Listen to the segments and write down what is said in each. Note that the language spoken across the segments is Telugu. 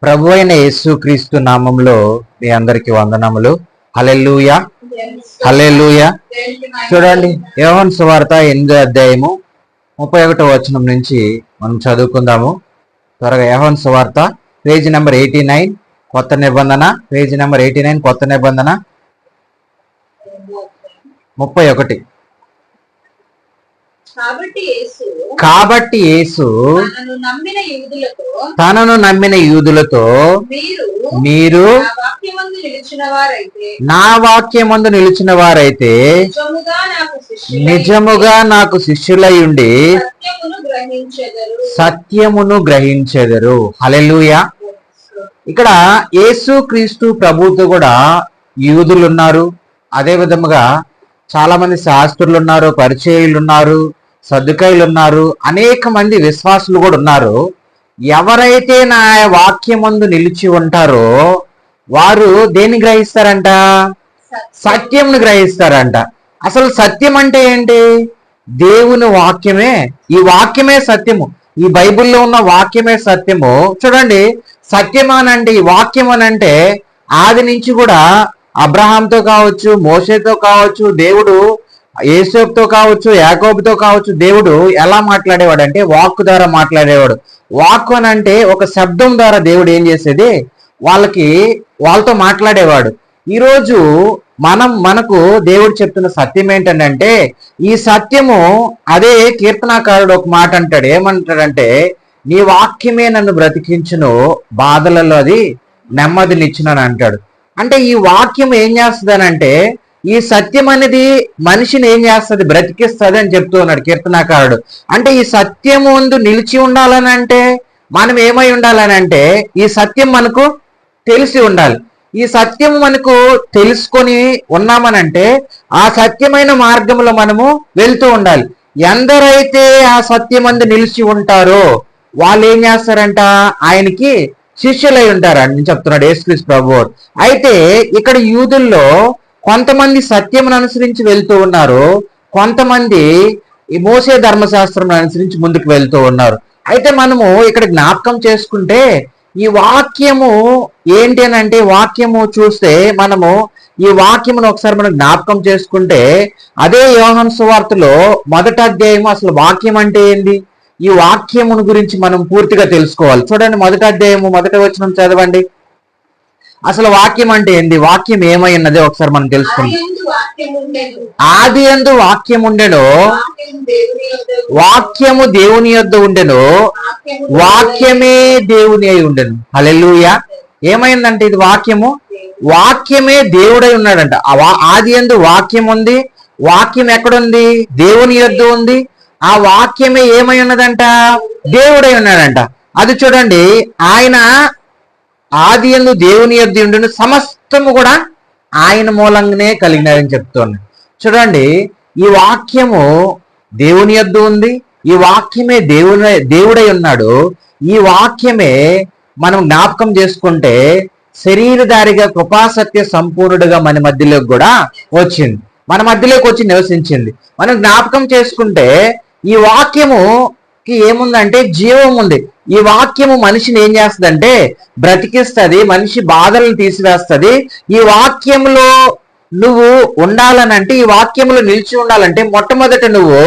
ప్రభు అయిన యేసుక్రీస్తు నామంలో మీ అందరికి వందనములు. హల్లెలూయా, హల్లెలూయా. చూడండి, యోహాను సువార్త 8వ అధ్యాయము 31వ వచనం నుంచి మనం చదువుకుందాము. త్వరగా యోహాను సువార్త పేజీ నెంబర్ 89 కొత్త నిబంధన, పేజీ నెంబర్ 89 కొత్త నిబంధన 31. కాబట్టి యేసు తనను నమ్మిన యూదులతో మీరు నా వాక్యమందు నిలిచిన వారైతే నిజముగా నాకు శిష్యులై ఉండి సత్యమును గ్రహించెదరు. హల్లెలూయా. ఇక్కడ యేసు క్రీస్తు ప్రభువుతో కూడా యూదులు ఉన్నారు, అదే విధముగా చాలా మంది శాస్త్రులు ఉన్నారు, పరిచయులు ఉన్నారు, సద్దుకాయులు ఉన్నారు, అనేక మంది విశ్వాసులు కూడా ఉన్నారు. ఎవరైతే నా వాక్యమందు నిలిచి ఉంటారో వారు దేన్ని గ్రహిస్తారంట? సత్యంను గ్రహిస్తారంట. అసలు సత్యం అంటే ఏంటి? దేవుని వాక్యమే. ఈ వాక్యమే సత్యము. ఈ బైబిల్లో ఉన్న వాక్యమే సత్యము. చూడండి, సత్యం అనంటే, ఈ వాక్యం అనంటే ఆది నుంచి కూడా అబ్రహాంతో కావచ్చు, మోషేతో కావచ్చు, దేవుడు యేసేపుతో కావచ్చు, యాకోబుతో కావచ్చు, దేవుడు ఎలా మాట్లాడేవాడు అంటే వాక్కు ద్వారా మాట్లాడేవాడు. వాక్కు అని అంటే ఒక శబ్దం ద్వారా దేవుడు ఏం చేసేది, వాళ్ళతో మాట్లాడేవాడు. ఈరోజు మనకు దేవుడు చెప్తున్న సత్యం ఏంటంటే, ఈ సత్యము అదే కీర్తనాకారుడు ఒక మాట అంటాడు. ఏమంటాడంటే, నీ వాక్యమే నన్ను బ్రతికించును, బాధలలో అది నెమ్మదినిచ్చునని అంటాడు. అంటే ఈ వాక్యం ఏం చేస్తుందనంటే, ఈ సత్యం అనేది మనిషిని ఏం చేస్తుంది? బ్రతికిస్తుంది అని చెప్తూ ఉన్నాడు కీర్తనాకారుడు. అంటే ఈ సత్యం ముందు నిలిచి ఉండాలని అంటే మనం ఏమై ఉండాలని అంటే, ఈ సత్యం మనకు తెలిసి ఉండాలి. ఈ సత్యం మనకు తెలుసుకొని ఉన్నామనంటే ఆ సత్యమైన మార్గంలో మనము వెళ్తూ ఉండాలి. ఎందరైతే ఆ సత్యం అందు నిలిచి ఉంటారో వాళ్ళు ఏం చేస్తారంట? ఆయనకి శిష్యులై ఉంటారని చెప్తున్నాడు యేసుక్రీస్తు ప్రభువు. అయితే ఇక్కడ యూదుల్లో కొంతమంది సత్యమును అనుసరించి వెళ్తూ ఉన్నారు, కొంతమంది ఈ మోసే ధర్మశాస్త్రం అనుసరించి ముందుకు వెళ్తూ ఉన్నారు. అయితే మనము ఇక్కడ జ్ఞాపకం చేసుకుంటే ఈ వాక్యము ఏంటి అని అంటే, వాక్యము చూస్తే మనము ఈ వాక్యమును ఒకసారి మనం జ్ఞాపకం చేసుకుంటే అదే యోహాను సువార్తలో 1వ అధ్యాయము అసలు వాక్యం అంటే ఏంది, ఈ వాక్యమును గురించి మనం పూర్తిగా తెలుసుకోవాలి. చూడండి, 1వ అధ్యాయము 1వ వచనం చదవండి. అసలు వాక్యం అంటే ఏంది, వాక్యం ఏమై ఉన్నది ఒకసారి మనం తెలుసుకుందాం. ఆది యందు వాక్యం ఉండెను, వాక్యము దేవుని యొద్ద ఉండెను, వాక్యమే దేవుని అయి ఉండెను. హల్లెలూయా. ఏమైందంటే ఇది వాక్యమే దేవుడై ఉన్నాడంట. ఆది యందు వాక్యం ఉంది, వాక్యం ఎక్కడుంది? దేవుని యొద్ద ఉంది. ఆ వాక్యమే ఏమై ఉన్నదంట? దేవుడై ఉన్నాడంట. అది చూడండి, ఆయన ఆది యందు దేవుని యొద్ద ఉండును, సమస్తము కూడా ఆయన మూలంగానే కలిగినారని చెప్తున్నాడు. చూడండి, ఈ వాక్యము దేవుని యొద్ద ఉంది, ఈ వాక్యమే దేవుడై ఉన్నాడు. ఈ వాక్యమే మనం జ్ఞాపకం చేసుకుంటే శరీరధారిగా కృపాసత్య సంపూర్ణుడుగా మన మధ్యలోకి కూడా వచ్చింది, మన మధ్యలోకి వచ్చి నివసించింది. మనం జ్ఞాపకం చేసుకుంటే ఈ వాక్యముకి ఏముందంటే జీవం ఉంది. ఈ వాక్యము మనిషిని ఏం చేస్తుందంటే బ్రతికిస్తుంది, మనిషి బాధలను తీసివేస్తుంది. ఈ వాక్యంలో నువ్వు ఉండాలనంటే, ఈ వాక్యంలో నిలిచి ఉండాలంటే మొట్టమొదట నువ్వు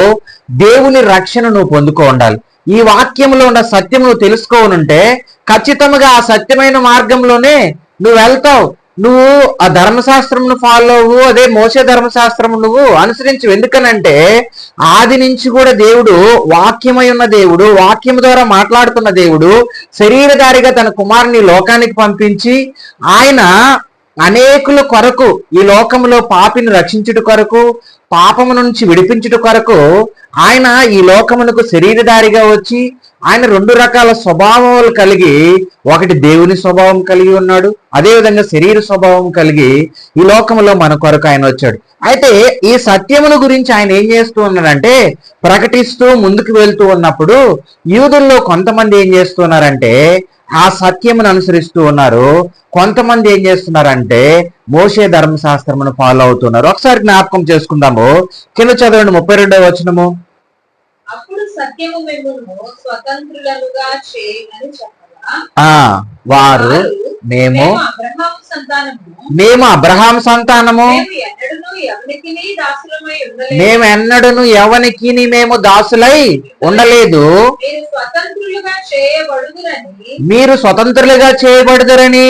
దేవుని రక్షణ నువ్వు పొందుకో ఉండాలి. ఈ వాక్యంలో ఉన్న సత్యం నువ్వు తెలుసుకోనుంటే ఖచ్చితంగా ఆ సత్యమైన మార్గంలోనే నువ్వు వెళ్తావు. నువ్వు ఆ ధర్మశాస్త్రంను ఫాలో అవ్వు, అదే మోసే ధర్మశాస్త్రం నువ్వు అనుసరించు. ఎందుకనంటే ఆది నుంచి కూడా దేవుడు వాక్యమై ఉన్న దేవుడు, వాక్యం ద్వారా మాట్లాడుతున్న దేవుడు శరీరధారిగా తన కుమారుని లోకానికి పంపించి ఆయన అనేకుల కొరకు, ఈ లోకంలో పాపిని రక్షించుట కొరకు, పాపము నుంచి విడిపించుట కొరకు ఆయన ఈ లోకమునకు శరీరధారిగా వచ్చి ఆయన 2 రకాల స్వభావాలు కలిగి, ఒకటి దేవుని స్వభావం కలిగి ఉన్నాడు, అదేవిధంగా శరీర స్వభావం కలిగి ఈ లోకంలో మన కొరకు ఆయన వచ్చాడు. అయితే ఈ సత్యమును గురించి ఆయన ఏం చేస్తూ ఉన్నాడంటే ప్రకటిస్తూ ముందుకు వెళ్తూ ఉన్నప్పుడు యూదుల్లో కొంతమంది ఏం చేస్తున్నారంటే ఆ సత్యమును అనుసరిస్తూ ఉన్నారు, కొంతమంది ఏం చేస్తున్నారంటే మోషే ధర్మశాస్త్రమును ఫాలో అవుతున్నారు. ఒకసారి జ్ఞాపకం చేసుకుందాము. కింద చదవండి 32వ వచనము. అప్పుడు సత్యము మిమ్మును స్వతంత్రులుగా చేయమని చెప్పగా వారు మేము అబ్రహాము సంతానము, మేము ఎన్నడూను ఎవనికి మేము దాసులై ఉండలేదు, మీరు స్వతంత్రులుగా చేయబడుదురని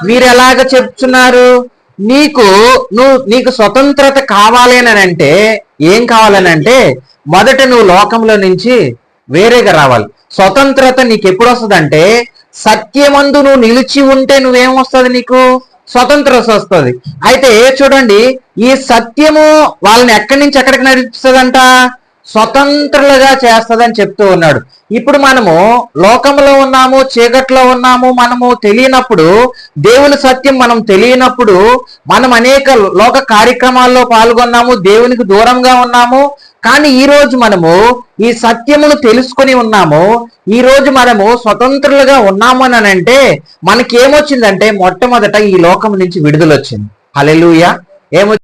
మీరు ఎలాగ చెప్తున్నారు? నీకు స్వతంత్రత కావాలి అని అంటే ఏం కావాలనంటే మొదట నువ్వు లోకంలో నుంచి వేరేగా రావాలి. స్వతంత్రత నీకు ఎప్పుడు వస్తుందంటే సత్యమందు నువ్వు నిలిచి ఉంటే నువ్వేమొస్తుంది, నీకు స్వతంత్రత వస్తుంది. అయితే చూడండి, ఈ సత్యము వాళ్ళని ఎక్కడి నుంచి ఎక్కడికి నడిపిస్తుందంట? స్వతంత్రులుగా చేస్తుందని చెప్తూ ఉన్నాడు. ఇప్పుడు మనము లోకంలో ఉన్నాము, చీకట్లో ఉన్నాము, మనము తెలియనప్పుడు, దేవుని సత్యం మనం తెలియనప్పుడు మనం అనేక లోక కార్యక్రమాల్లో పాల్గొన్నాము, దేవునికి దూరంగా ఉన్నాము. కానీ ఈ రోజు మనము ఈ సత్యమును తెలుసుకొని ఉన్నాము. ఈ రోజు మనము స్వతంత్రులుగా ఉన్నాము అని అంటే మనకి ఏమొచ్చిందంటే మొట్టమొదట ఈ లోకం నుంచి విడుదల వచ్చింది. హల్లెలూయా. ఏమొచ్చింది?